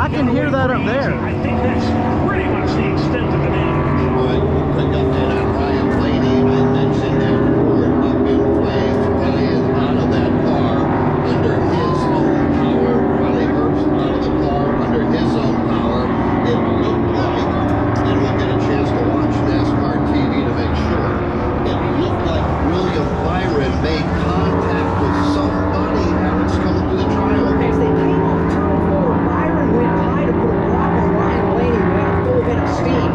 can hear that up there. I think that's pretty much the extent of it. All right, we'll pick up then on Ryan Blaney. I mentioned that Ford up in flames. Ryan out of that car under his own power. Riley Herbst out of the car under his own power. It looked like, and we'll get a chance to watch NASCAR TV to make sure, it looked like William Byron made contact with somebody as coming through the trial. As they came off turn 4, Byron went high to put a block on Ryan Blaney, who had a full head of steam.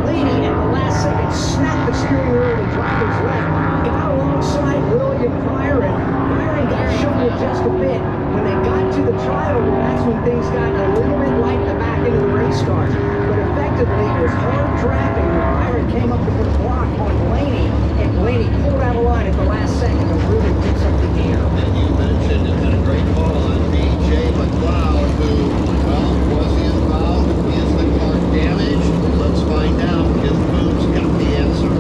Blaney, at the last second, snapped the steering wheel of the driver's left, got alongside William Byron. Byron got shoveled just a bit. When they got to the trial, that's when things got a little bit light in the back end of the race car. But effectively, it was hard traffic when Byron came up to put a block on Blaney, and Blaney pulled out of line at the last second to really fix up the gear. And you mentioned it had a great call on DJ McLeod, who, well, was he involved? Is the car damaged? Let's find out if Boone's got the answer.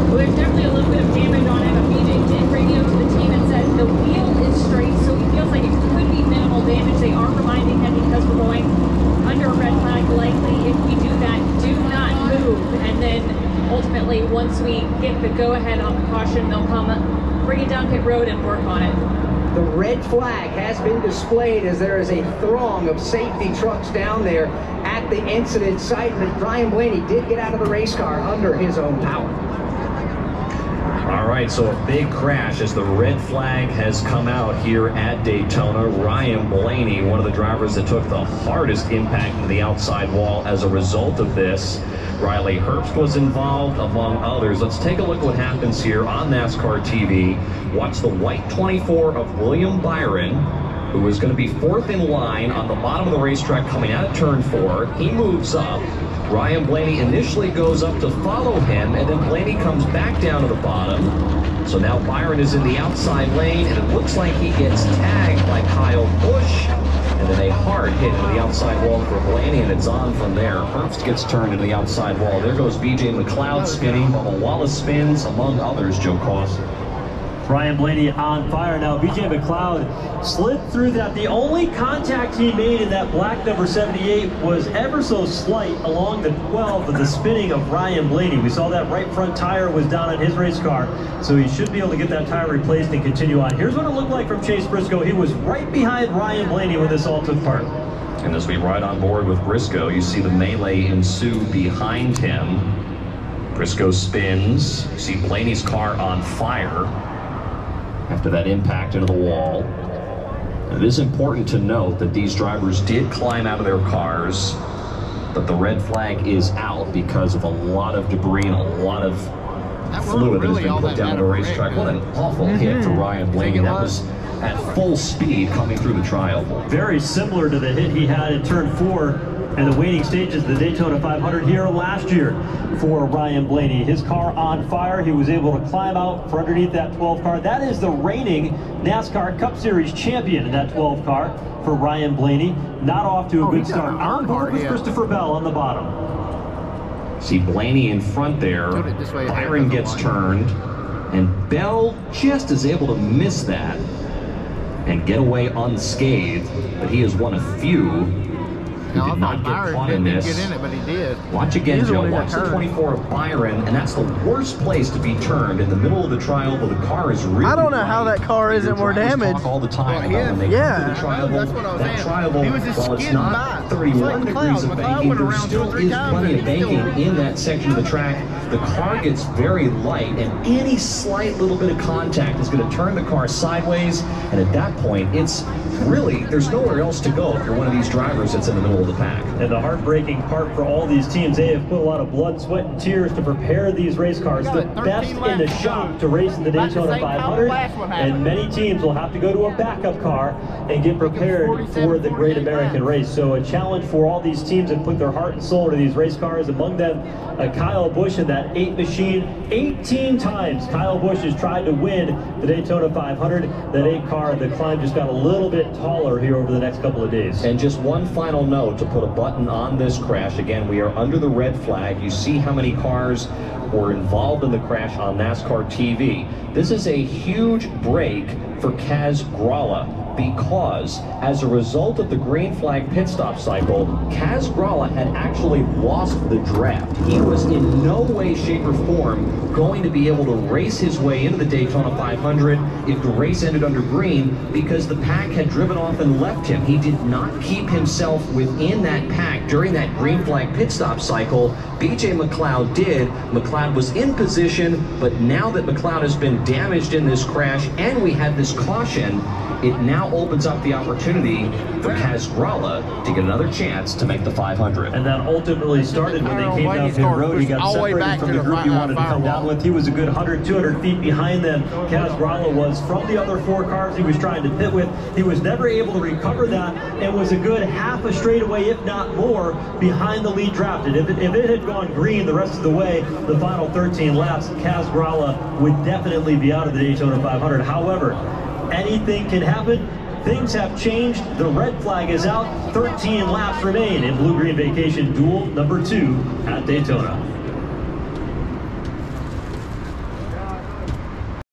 Well, there's definitely a little bit of damage on it, but BJ did radio to the team and said the wheel is straight, so he feels like it could be minimal damage. They are reminding him because we're going under a red flag, likely if we do that, do not move. And then ultimately, once we get the go-ahead on the caution, they'll come bring it down pit road and work on it. The red flag has been displayed as there is a throng of safety trucks down there at the incident site, and Ryan Blaney did get out of the race car under his own power. All right, so a big crash as the red flag has come out here at Daytona. Ryan Blaney, one of the drivers that took the hardest impact to the outside wall as a result of this. Riley Herbst was involved, among others. Let's take a look at what happens here on NASCAR TV. Watch the white 24 of William Byron, who is going to be fourth in line on the bottom of the racetrack coming out of turn 4. He moves up. Ryan Blaney initially goes up to follow him, and then Blaney comes back down to the bottom. So now Byron is in the outside lane, and it looks like he gets tagged by Kyle Busch. And then a hard hit into the outside wall for Blaney, and it's on from there. Herbst gets turned into the outside wall. There goes BJ McLeod spinning. Bubba Wallace spins, among others, Joe Cost. Ryan Blaney on fire now. BJ McLeod slid through that. The only contact he made in that black number 78 was ever so slight along the 12 of the spinning of Ryan Blaney. We saw that right front tire was down on his race car, so he should be able to get that tire replaced and continue on. Here's what it looked like from Chase Briscoe. He was right behind Ryan Blaney when this all took part. And as we ride on board with Briscoe, you see the melee ensue behind him. Briscoe spins. You see Blaney's car on fire after that impact into the wall. It is important to note that these drivers did climb out of their cars, but the red flag is out because of a lot of debris and a lot of fluid that has been put down the racetrack. What an awful hit for Ryan Blaney. That was at full speed coming through the trial. Very similar to the hit he had in turn 4 and the waiting stages of the Daytona 500 here last year for Ryan Blaney. His car on fire. He was able to climb out from underneath that 12 car. That is the reigning NASCAR Cup Series champion in that 12 car for Ryan Blaney. Not off to a good start. On board with Christopher Bell on the bottom. See Blaney in front there. Byron gets turned, and Bell just is able to miss that and get away unscathed, but he is one of few who did not get caught in this. Get in it, but he did. Watch again, Joe. Watch the 24 of Byron, and that's the worst place to be turned in the middle of the trial, but the car is really I don't know how that car isn't more damaged. All the time about when they come to the trial. That's what I was saying. That trial, He was just while it's skidding not by. 31 degrees of banking, there still is plenty of banking times. in that section of the track. The car gets very light, and any slight little bit of contact is going to turn the car sideways, and at that point, it's really, there's nowhere else to go if you're one of these drivers that's in the middle of the pack. And the heartbreaking part for all these teams, they have put a lot of blood, sweat, and tears to prepare these race cars. The best in the shop to race in the Daytona 500, and many teams will have to go to a backup car and get prepared for the Great American Race. So a challenge for all these teams that put their heart and soul into these race cars, among them Kyle Busch in that 8 machine. 18 times Kyle Busch has tried to win the Daytona 500. That 8 car, the climb just got a little bit taller here over the next couple of days. And just one final note to put a button on this crash. Again, we are under the red flag. You see how many cars were involved in the crash on NASCAR TV. This is a huge break for Kaz Gralla. because as a result of the green flag pit stop cycle, Kaz Grala had actually lost the draft. He was in no way, shape, or form going to be able to race his way into the Daytona 500 if the race ended under green, because the pack had driven off and left him. He did not keep himself within that pack during that green flag pit stop cycle. BJ McLeod did. McLeod was in position, but now that McLeod has been damaged in this crash and we had this caution, it now opens up the opportunity for Kaz Grala to get another chance to make the 500. And that ultimately started when they came down pit road. He got separated from the group he wanted to come down with. He was a good 100, 200 feet behind them. Kaz Grala was from the other 4 cars he was trying to pit with. He was never able to recover that and was a good half a straightaway, if not more, behind the lead draft. And if it had gone green the rest of the way, the final 13 laps, Kaz Grala would definitely be out of the Daytona 500. However, anything can happen. Things have changed. The red flag is out. 13 laps remain in Blue Green Vacation Duel number 2 at Daytona.